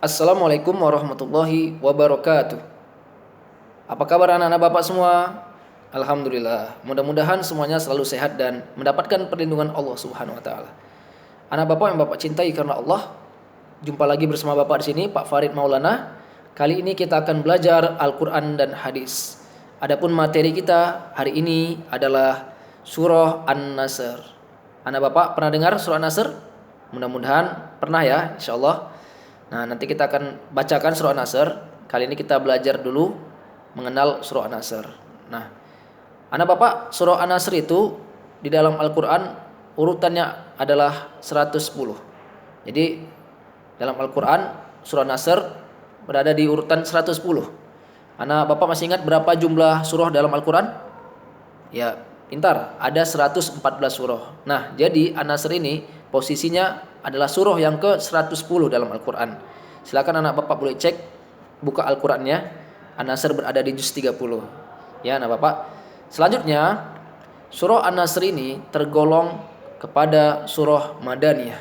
Assalamualaikum warahmatullahi wabarakatuh. Apa kabar anak-anak Bapak semua? Alhamdulillah. Mudah-mudahan semuanya selalu sehat dan mendapatkan perlindungan Allah Subhanahu wa taala. Anak Bapak yang Bapak cintai karena Allah, jumpa lagi bersama Bapak di sini Pak Farid Maulana. Kali ini kita akan belajar Al-Qur'an dan hadis. Adapun materi kita hari ini adalah surah An-Nasr. Anak Bapak pernah dengar surah An-Nasr? Mudah-mudahan pernah ya, insyaallah. Nah, nanti kita akan bacakan surah An-Nasr. Kali ini kita belajar dulu mengenal surah An-Nasr. Nah, anak Bapak, surah An-Nasr itu di dalam Al-Qur'an urutannya adalah 110. Jadi, dalam Al-Qur'an surah An-Nasr berada di urutan 110. Anak Bapak masih ingat berapa jumlah surah dalam Al-Qur'an? Ya, pintar. Ada 114 surah. Nah, jadi An-Nasr ini posisinya adalah surah yang ke-110 dalam Al-Qur'an. Silakan anak Bapak boleh cek, buka Al-Qur'annya. An-Nasr berada di juz 30. Ya, anak Bapak. Selanjutnya, surah An-Nasr ini tergolong kepada surah Madaniyah.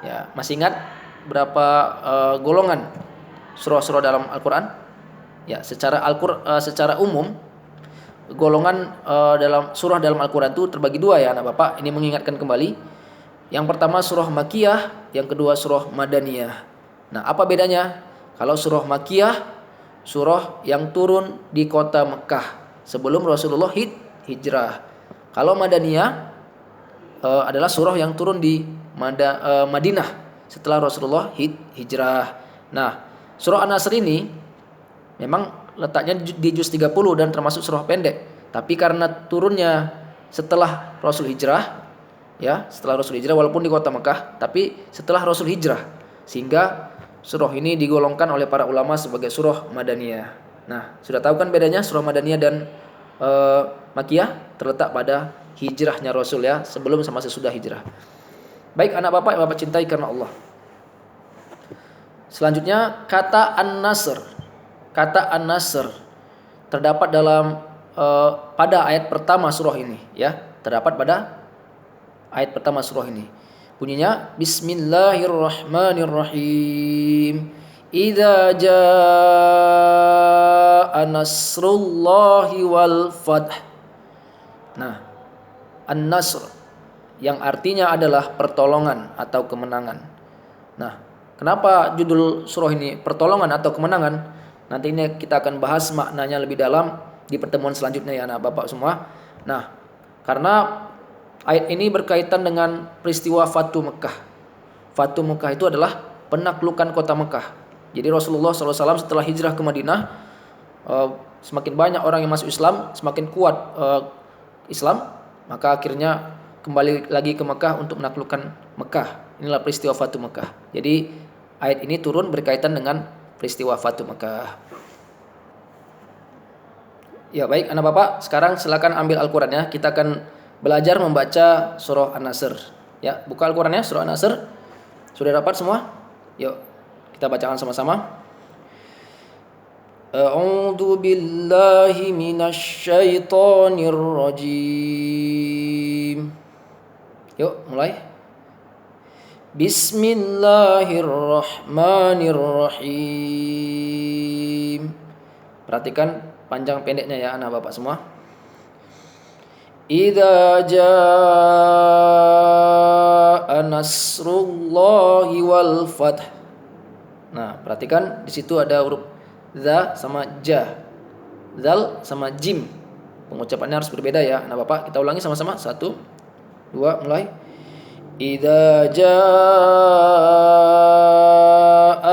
Ya, masih ingat berapa golongan surah-surah dalam Al-Qur'an? Ya, secara umum golongan dalam surah dalam Al-Qur'an itu terbagi dua ya anak Bapak. Ini mengingatkan kembali. Yang pertama surah Makkiyah, yang kedua surah Madaniyah. Nah, apa bedanya? Kalau surah Makkiyah, surah yang turun di kota Mekah sebelum Rasulullah hijrah. Kalau Madaniyah adalah surah yang turun di Madinah setelah Rasulullah hijrah. Nah, surah An-Nasr ini memang letaknya di juz 30 dan termasuk surah pendek. Tapi karena turunnya setelah Rasul hijrah, ya, setelah Rasul hijrah walaupun di kota Mekah, tapi setelah Rasul hijrah, sehingga surah ini digolongkan oleh para ulama sebagai surah Madaniyah. Nah, sudah tahu kan bedanya surah Madaniyah dan Makkiyah? Terletak pada hijrahnya Rasul ya, sebelum sama sesudah hijrah. Baik anak Bapak yang Bapak cintai karena Allah. Selanjutnya kata An-Nasr. Kata An-Nasr terdapat dalam pada ayat pertama surah ini ya, terdapat pada ayat pertama surah ini. Bunyinya Bismillahirrahmanirrahim. Idza jaa nasrullahi wal fath. Nah, An-Nasr yang artinya adalah pertolongan atau kemenangan. Nah, kenapa judul surah ini pertolongan atau kemenangan? Nanti ini kita akan bahas maknanya lebih dalam di pertemuan selanjutnya ya anak Bapak semua. Nah, karena ayat ini berkaitan dengan peristiwa Fatu Mekah. Fatu Mekah itu adalah penaklukan kota Mekah. Jadi Rasulullah SAW setelah hijrah ke Madinah, semakin banyak orang yang masuk Islam, semakin kuat Islam, maka akhirnya kembali lagi ke Mekah untuk menaklukkan Mekah. Inilah peristiwa Fatu Mekah. Jadi ayat ini turun berkaitan dengan peristiwa Fatu Mekah. Ya baik anak Bapak, sekarang silakan ambil Al-Qur'an ya. Kita akan belajar membaca surah An-Nasr. Ya, buka Al-Qur'annya surah An-Nasr. Sudah dapat semua? Yuk, kita bacakan sama-sama. A'udzu billahi minasy syaithanir rajim. Yuk, mulai. Bismillahirrahmanirrahim. Perhatikan panjang pendeknya ya anak Bapak semua. Idza jaa nasrullahi wal fath. Nah, perhatikan di situ ada huruf za sama ja. Zal sama jim. Pengucapannya harus berbeda ya, anak Bapak. Kita ulangi sama-sama. 1 2 mulai. Idza jaa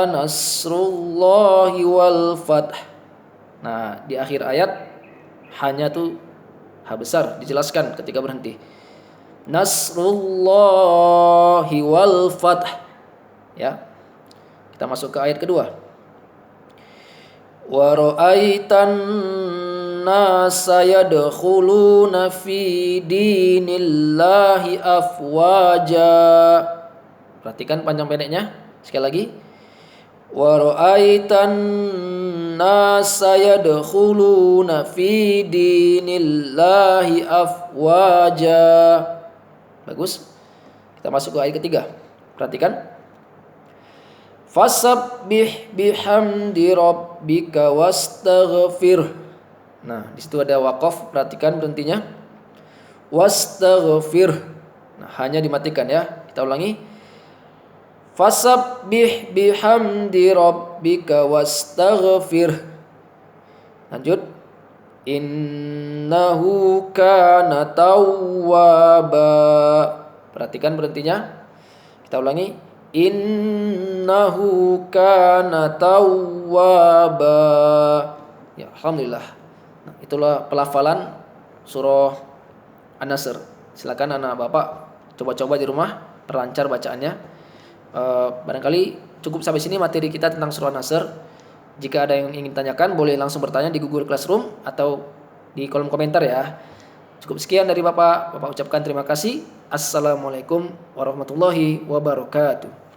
nasrullahi wal fath. Nah, di akhir ayat hanya tuh ha besar dijelaskan ketika berhenti. Nasrullahi wal fath. Ya. Kita masuk ke ayat kedua. Wa ra'aitan nasa yadkhuluna fi dinillahi afwaja. Perhatikan panjang pendeknya. Sekali lagi. Wa ra'aitan nasa yadkhuluna fi dinillahi afwaja. Bagus. Kita masuk ke ayat ketiga. Perhatikan. Fasabbih bihamdi rabbika wastaghfir. Nah, di situ ada waqaf, perhatikan berhentinya. Wastaghfir. Nah, hanya dimatikan ya. Kita ulangi. Fasabbih bihamdi rabbika wastaghfir. Lanjut. Innahu kana tawwaba. Perhatikan berhentinya. Kita ulangi. Innahu kana tawwaba. Ya, alhamdulillah. Nah, itulah pelafalan surah An-Nasr. Silakan anak Bapak coba-coba di rumah, perlancar bacaannya. Barangkali cukup sampai sini materi kita tentang surah An-Nasr. Jika ada yang ingin tanyakan, boleh langsung bertanya di Google Classroom atau di kolom komentar ya. Cukup sekian dari Bapak. Bapak ucapkan terima kasih. Assalamualaikum warahmatullahi wabarakatuh.